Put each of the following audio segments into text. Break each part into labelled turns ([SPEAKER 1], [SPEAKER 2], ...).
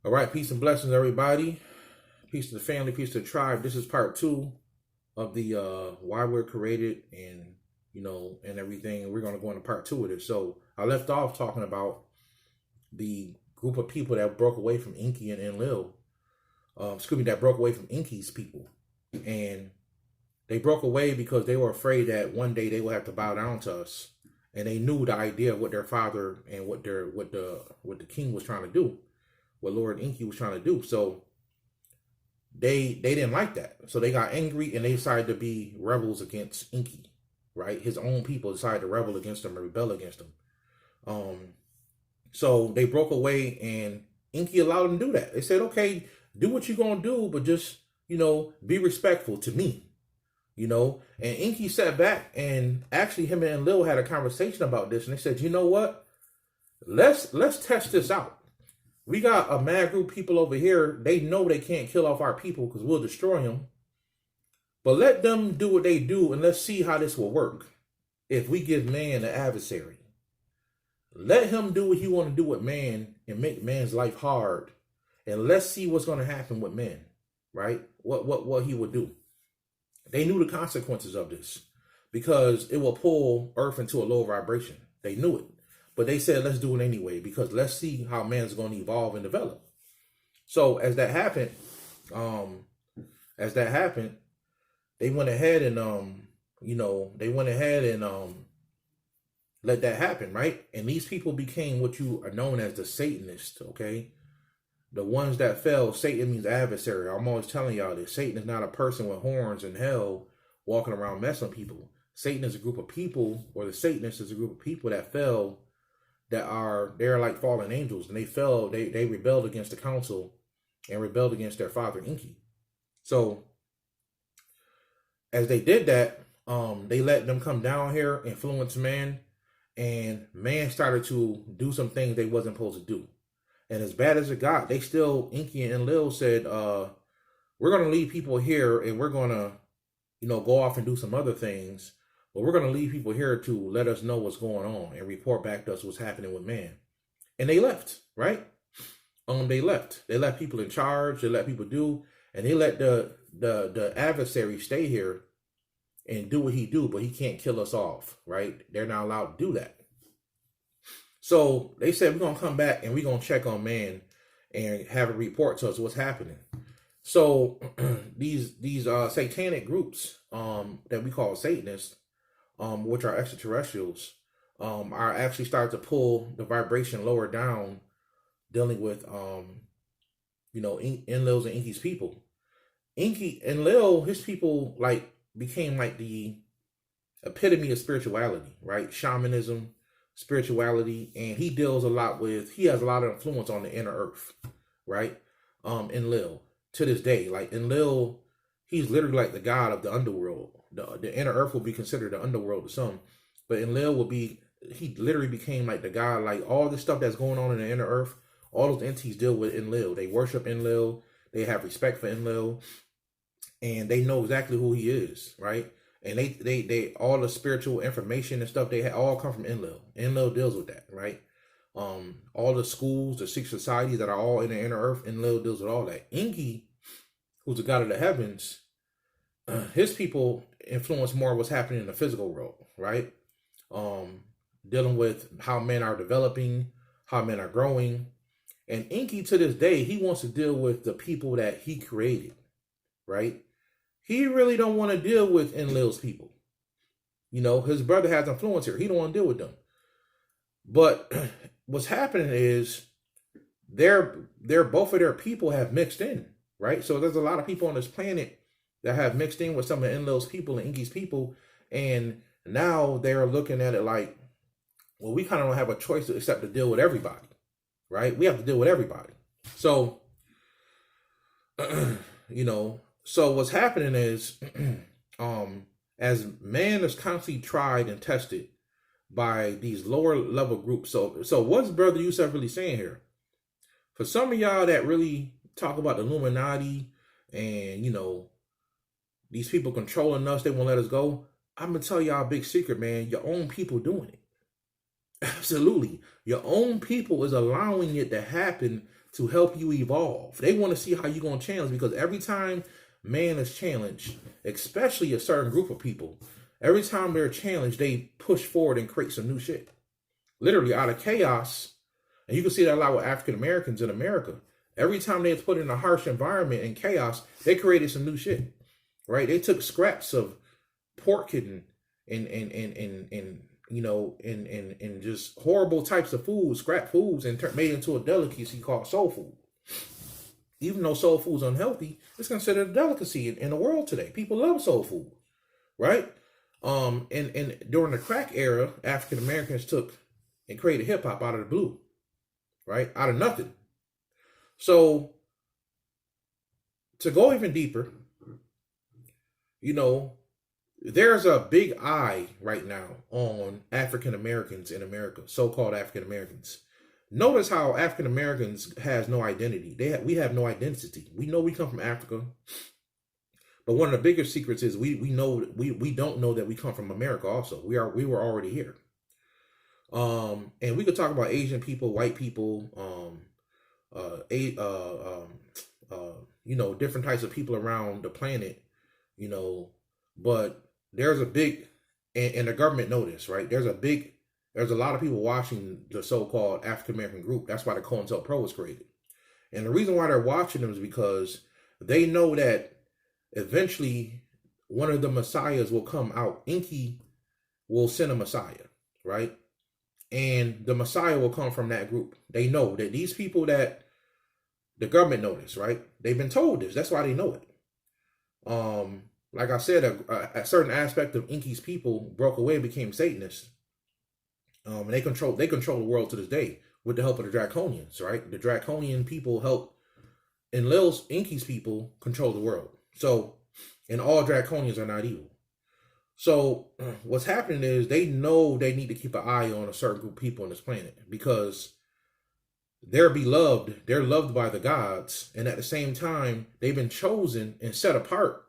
[SPEAKER 1] All right, peace and blessings, everybody. Peace to the family, peace to the tribe. This is part two of the why we're created and and everything. We're gonna go into part two of this. So I left off talking about the group of people that broke away from Inky and Enlil. That broke away from Inky's people, and they broke away because they were afraid that one day they would have to bow down to us, and they knew the idea of what their father and what the king was trying to do, what Lord Inky was trying to do. So they didn't like that. So they got angry and they decided to be rebels against Inky, right? His own people decided to rebel against him and rebel against him. So they broke away and Inky allowed them to do that. They said, okay, do what you're going to do, but just, be respectful to me, And Inky sat back and actually him and Lil had a conversation about this. And they said, you know what? Let's test this out. We got a mad group of people over here. They know they can't kill off our people because we'll destroy them. But let them do what they do and let's see how this will work. If we give man an adversary, let him do what he want to do with man and make man's life hard. And let's see what's going to happen with man, right? What he would do. They knew the consequences of this because it will pull earth into a low vibration. They knew it. But they said, let's do it anyway, because let's see how man's going to evolve and develop. So as that happened, they went ahead and, let that happen, right? And these people became what you are known as the Satanists, okay? The ones that fell, Satan means adversary. I'm always telling y'all this. Satan is not a person with horns in hell walking around messing with people. Satan is a group of people, or the Satanists is a group of people that fell, they're like fallen angels, and they fell, they rebelled against the council and rebelled against their father Inky. So as they did that, they let them come down here, influence man, and man started to do some things they wasn't supposed to do. And as bad as it got, they still, Inky and Lil said, we're gonna leave people here and we're gonna, go off and do some other things. But we're going to leave people here to let us know what's going on and report back to us what's happening with man. And they left, right? They left. They let people in charge. They let people do, and they let the adversary stay here and do what he do, but he can't kill us off, right? They're not allowed to do that. So they said, we're going to come back and we're going to check on man and have a report to us what's happening. So these satanic groups that we call Satanists, which are extraterrestrials, are actually starting to pull the vibration lower down, dealing with, Enlil's and Inky's people. Inky, Enlil, his people, became the epitome of spirituality, right? Shamanism, spirituality, and he has a lot of influence on the inner earth, right? Enlil, to this day, Enlil, he's literally like the god of the underworld. The inner earth will be considered the underworld to some, but Enlil he literally became like the god, like all the stuff that's going on in the inner earth, all those entities deal with Enlil. They worship Enlil, they have respect for Enlil, and they know exactly who he is, right? And they all the spiritual information and stuff they all come from Enlil. Enlil deals with that, right? All the schools, the secret societies that are all in the inner earth, Enlil deals with all that. Inky, who's the god of the heavens, his people influence more of what's happening in the physical world, right? Dealing with how men are developing, how men are growing. And Inky, to this day, he wants to deal with the people that he created, right? He really don't want to deal with Enlil's people. His brother has influence here. He don't want to deal with them. But what's happening is both of their people have mixed in, right? So there's a lot of people on this planet that have mixed in with some of Enlil's people and Inky's people, and now they're looking at it like, well, we kind of don't have a choice except to deal with everybody, right? We have to deal with everybody. So, so what's happening is, as man is constantly tried and tested by these lower level groups. So what's Brother Yusef really saying here? For some of y'all that really talk about the Illuminati and, these people controlling us, they won't let us go. I'm going to tell y'all a big secret, man. Your own people doing it. Absolutely. Your own people is allowing it to happen to help you evolve. They want to see how you're going to challenge, because every time man is challenged, especially a certain group of people, every time they're challenged, they push forward and create some new shit. Literally out of chaos. And you can see that a lot with African Americans in America. Every time they was put in a harsh environment and chaos, they created some new shit. Right? They took scraps of pork and you know, and just horrible types of food, scrap foods, and made into a delicacy called soul food. Even though soul food is unhealthy, it's considered a delicacy in the world today. People love soul food, right? And during the crack era, African Americans took and created hip hop out of the blue, right? Out of nothing. So to go even deeper, you know, there's a big eye right now on African Americans in America, so-called African Americans. Notice how African Americans has no identity. We have no identity. We know we come from Africa, but one of the bigger secrets is we don't know that we come from America. Also, we were already here. And we could talk about Asian people, white people, you know, different types of people around the planet, you know, but there's a big, and the government noticed, right? There's a lot of people watching the so-called African American group. That's why the COINTELPRO was created. And the reason why they're watching them is because they know that eventually one of the messiahs will come out. Inky will send a messiah, right? And the messiah will come from that group. They know that these people that the government noticed, right? They've been told this. That's why they know it. Like I said, a certain aspect of Inky's people broke away and became Satanists. And they control the world to this day with the help of the Draconians, right? The Draconian people help Enlil's Inky's people control the world. So, and all Draconians are not evil. So what's happening is they know they need to keep an eye on a certain group of people on this planet because they're beloved, they're loved by the gods, and at the same time, they've been chosen and set apart.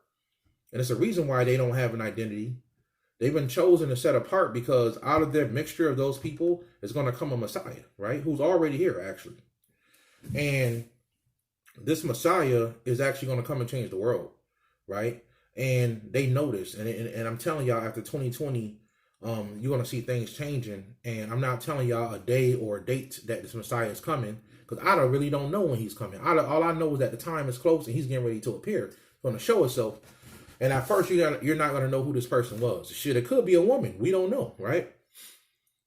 [SPEAKER 1] And it's a reason why they don't have an identity. They've been chosen and set apart because out of their mixture of those people is going to come a Messiah, right? Who's already here, actually. And this Messiah is actually going to come and change the world, right? And they notice, and I'm telling y'all, after 2020, you're going to see things changing. And I'm not telling y'all a day or a date that this Messiah is coming, because I really don't know when he's coming. All I know is that the time is close and he's getting ready to appear. He's going to show himself. And at first, you're not going to know who this person was. Shit, it could be a woman. We don't know, right?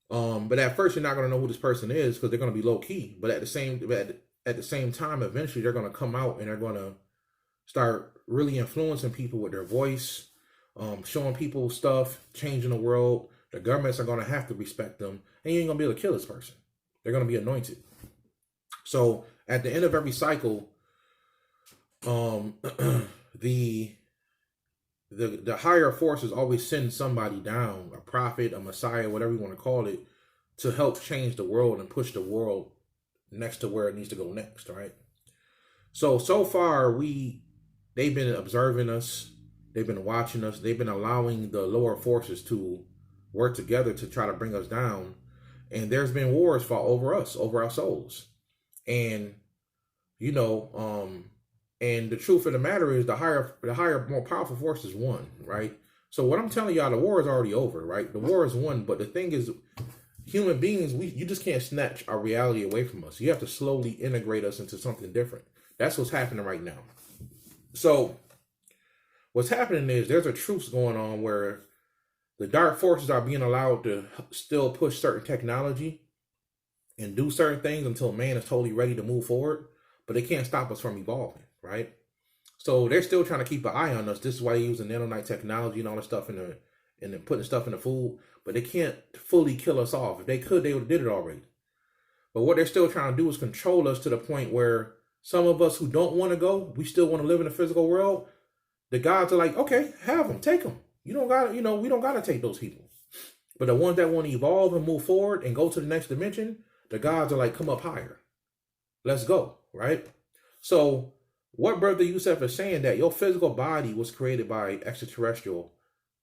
[SPEAKER 1] But at first, you're not going to know who this person is because they're going to be low key. But at the same time, eventually, they're going to come out and they're going to start really influencing people with their voice, showing people stuff, changing the world. The governments are going to have to respect them, and you ain't going to be able to kill this person. They're going to be anointed. So at the end of every cycle, the higher forces always send somebody down, a prophet, a messiah, whatever you want to call it, to help change the world and push the world next to where it needs to go next, right? So far, they've been observing us, they've been watching us, they've been allowing the lower forces to work together to try to bring us down. And there's been wars fought over us, over our souls. And, you know, and the truth of the matter is the higher, more powerful force is won, right? So what I'm telling y'all, the war is already over, right? The war is won, but the thing is, human beings, you just can't snatch our reality away from us. You have to slowly integrate us into something different. That's what's happening right now. So what's happening is there's a truce going on where the dark forces are being allowed to still push certain technology and do certain things until man is totally ready to move forward, but they can't stop us from evolving. Right, so they're still trying to keep an eye on us. This is why they're using nanite technology and all this stuff and putting stuff in the food. But they can't fully kill us off. If they could, they would have did it already. But what they're still trying to do is control us to the point where some of us who don't want to go, we still want to live in the physical world. The gods are like, okay, have them, take them. You don't got, we don't got to take those people. But the ones that want to evolve and move forward and go to the next dimension, the gods are like, come up higher. Let's go, right? So what BroYosef is saying, that your physical body was created by extraterrestrial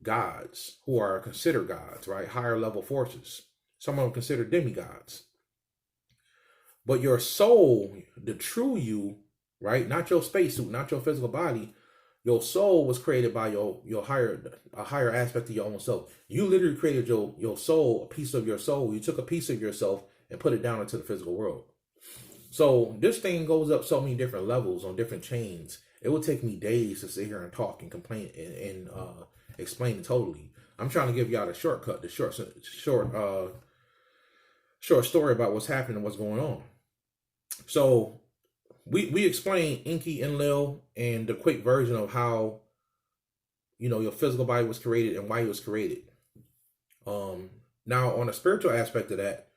[SPEAKER 1] gods who are considered gods, right? Higher level forces. Some of them considered demigods. But your soul, the true you, right? Not your spacesuit, not your physical body. Your soul was created by a higher aspect of your own self. You literally created your soul, a piece of your soul. You took a piece of yourself and put it down into the physical world. So this thing goes up so many different levels on different chains. It would take me days to sit here and talk and complain and explain it totally. I'm trying to give y'all the shortcut, the short story about what's happening and what's going on. So we explained Enki, Enlil, and the quick version of how, your physical body was created and why it was created. Now on the spiritual aspect of that,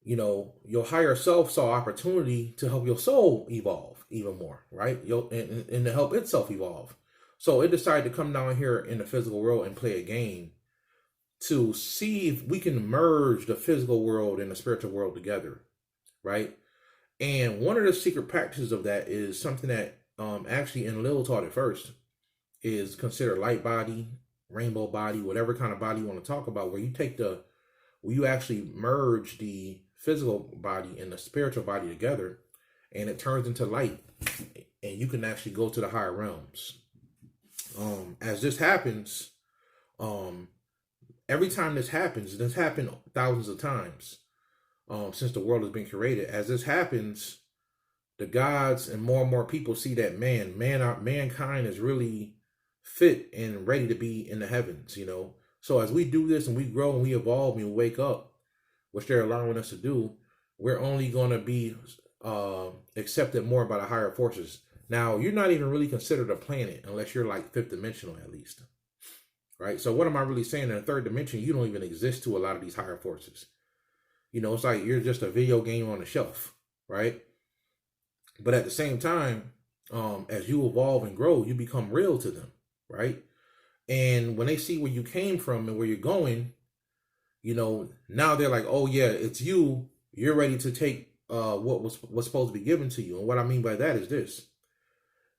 [SPEAKER 1] your higher self saw opportunity to help your soul evolve even more, right? And to help itself evolve. So it decided to come down here in the physical world and play a game to see if we can merge the physical world and the spiritual world together, right? And one of the secret practices of that is something that actually Enlil taught it first, is considered light body, rainbow body, whatever kind of body you want to talk about, where you actually merge the physical body and the spiritual body together, and it turns into light, and you can actually go to the higher realms. As this happens, every time this happened thousands of times since the world has been created. As this happens, the gods and more people see that mankind is really fit and ready to be in the heavens, So as we do this and we grow and we evolve and we wake up, which they're allowing us to do, we're only going to be accepted more by the higher forces. Now, you're not even really considered a planet unless you're like fifth dimensional at least, right? So what am I really saying? In the third dimension, you don't even exist to a lot of these higher forces. It's like you're just a video game on the shelf, right? But at the same time, as you evolve and grow, you become real to them, right? And when they see where you came from and where you're going, now they're like, oh yeah, it's you. You're ready to take what was supposed to be given to you. And what I mean by that is this: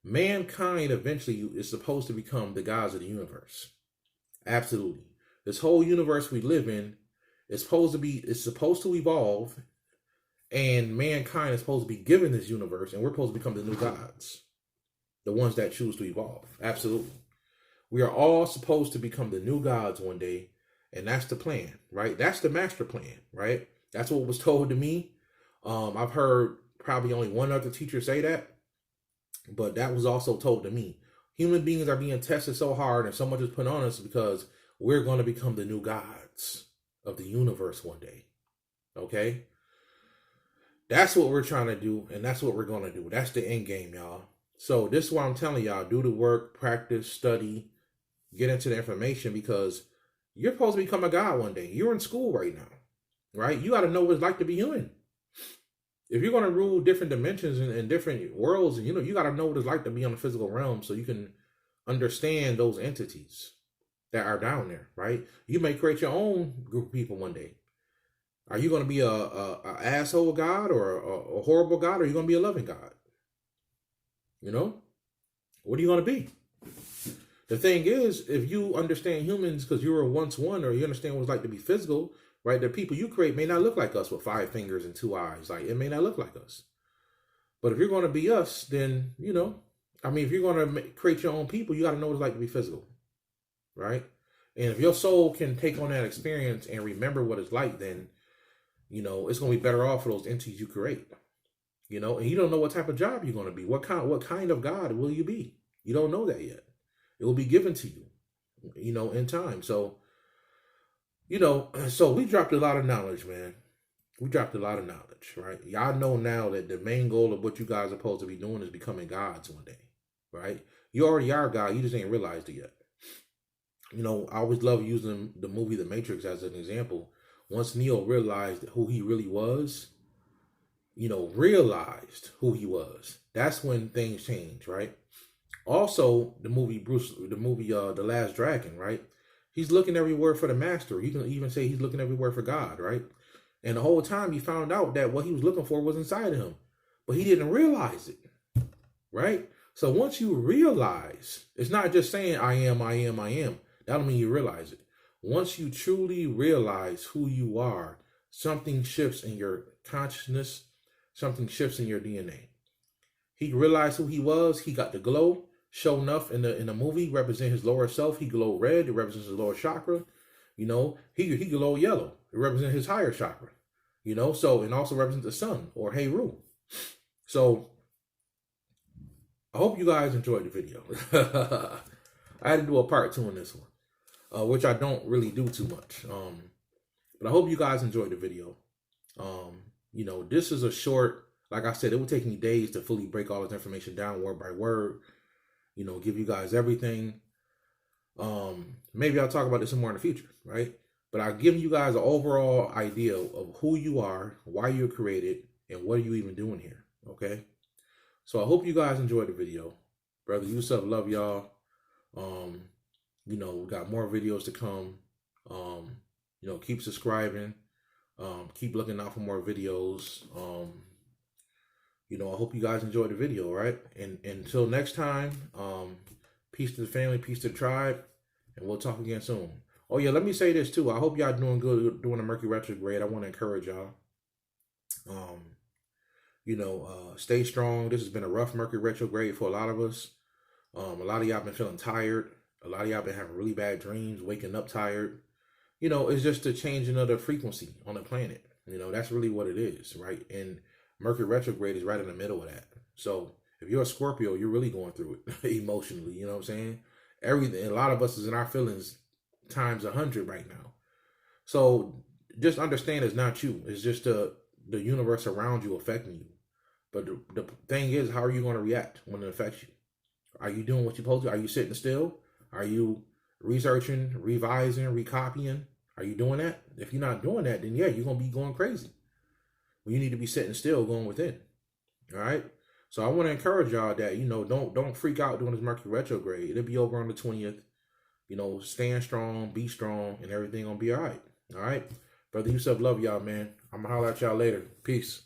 [SPEAKER 1] mankind eventually is supposed to become the gods of the universe. Absolutely. This whole universe we live in is supposed to evolve, and mankind is supposed to be given this universe, and we're supposed to become the new gods, the ones that choose to evolve. Absolutely. We are all supposed to become the new gods one day, and that's the plan, right? That's the master plan, right? That's what was told to me. I've heard probably only one other teacher say that, but that was also told to me. Human beings are being tested so hard and so much is put on us because we're going to become the new gods of the universe one day. Okay? That's what we're trying to do, and that's what we're going to do. That's the end game, y'all. So this is why I'm telling y'all, do the work, practice, study, get into the information, because you're supposed to become a god one day. You're in school right now, right? You got to know what it's like to be human. If you're going to rule different dimensions and different worlds, and you got to know what it's like to be on the physical realm so you can understand those entities that are down there, right? You may create your own group of people one day. Are you going to be a asshole god or a horrible god, or are you going to be a loving god? What are you going to be? The thing is, if you understand humans because you were once one, or you understand what it's like to be physical, right? The people you create may not look like us with 5 fingers and 2 eyes. Like, it may not look like us. But if you're going to be us, then, if you're going to create your own people, you got to know what it's like to be physical, right? And if your soul can take on that experience and remember what it's like, then, it's going to be better off for those entities you create, and you don't know what type of job you're going to be. What kind of God will you be? You don't know that yet. It will be given to you, in time. So, so we dropped a lot of knowledge, man. We dropped a lot of knowledge, right? Y'all know now that the main goal of what you guys are supposed to be doing is becoming gods one day, right? You already are God. You just ain't realized it yet. I always love using the movie The Matrix as an example. Once Neo realized who he really was, that's when things change, right? Also, the movie The Last Dragon, right? He's looking everywhere for the master. You can even say he's looking everywhere for God, right? And the whole time he found out that what he was looking for was inside of him, but he didn't realize it, right? So once you realize, it's not just saying I am. That don't mean you realize it. Once you truly realize who you are, something shifts in your consciousness, something shifts in your DNA. He realized who he was. He got the glow. Sure enough, in the movie, represent his lower self. He glow red. It represents his lower chakra. You know, he glow yellow. It represents his higher chakra. You know, so and also represents the sun or Heru. So I hope you guys enjoyed the video. I had to do a part 2 on this one, which I don't really do too much. But I hope you guys enjoyed the video. You know, this is a short, like I said, it would take me days to fully break all this information down word by word, you know, give you guys everything. Maybe I'll talk about this some more in the future, right? But I've given you guys an overall idea of who you are, why you're created, and what are you even doing here, okay? So I hope you guys enjoyed the video. BroYosef, love y'all. You know, we got more videos to come. You know, keep subscribing. Keep looking out for more videos. You know, I hope you guys enjoyed the video, right? And until next time, peace to the family, peace to the tribe, and we'll talk again soon. Oh yeah, let me say this too. I hope y'all doing good during the Mercury retrograde. I want to encourage y'all. You know, stay strong. This has been a rough Mercury retrograde for a lot of us. A lot of y'all been feeling tired. A lot of y'all been having really bad dreams, waking up tired. You know, it's just a changing of the frequency on the planet. You know, that's really what it is, right? And Mercury retrograde is right in the middle of that. So if you're a Scorpio, you're really going through it emotionally. You know what I'm saying? Everything. A lot of us is in our feelings times 100 right now. So just understand it's not you. It's just the universe around you affecting you. But the thing is, how are you going to react when it affects you? Are you doing what you're supposed to? Are you sitting still? Are you researching, revising, recopying? Are you doing that? If you're not doing that, then yeah, you're going to be going crazy. Well, you need to be sitting still, going within. All right? So I want to encourage y'all that, you know, don't freak out during this Mercury retrograde. It'll be over on the 20th. You know, stand strong, be strong, and everything going to be all right. All right? BroYosef, love y'all, man. I'm going to holler at y'all later. Peace.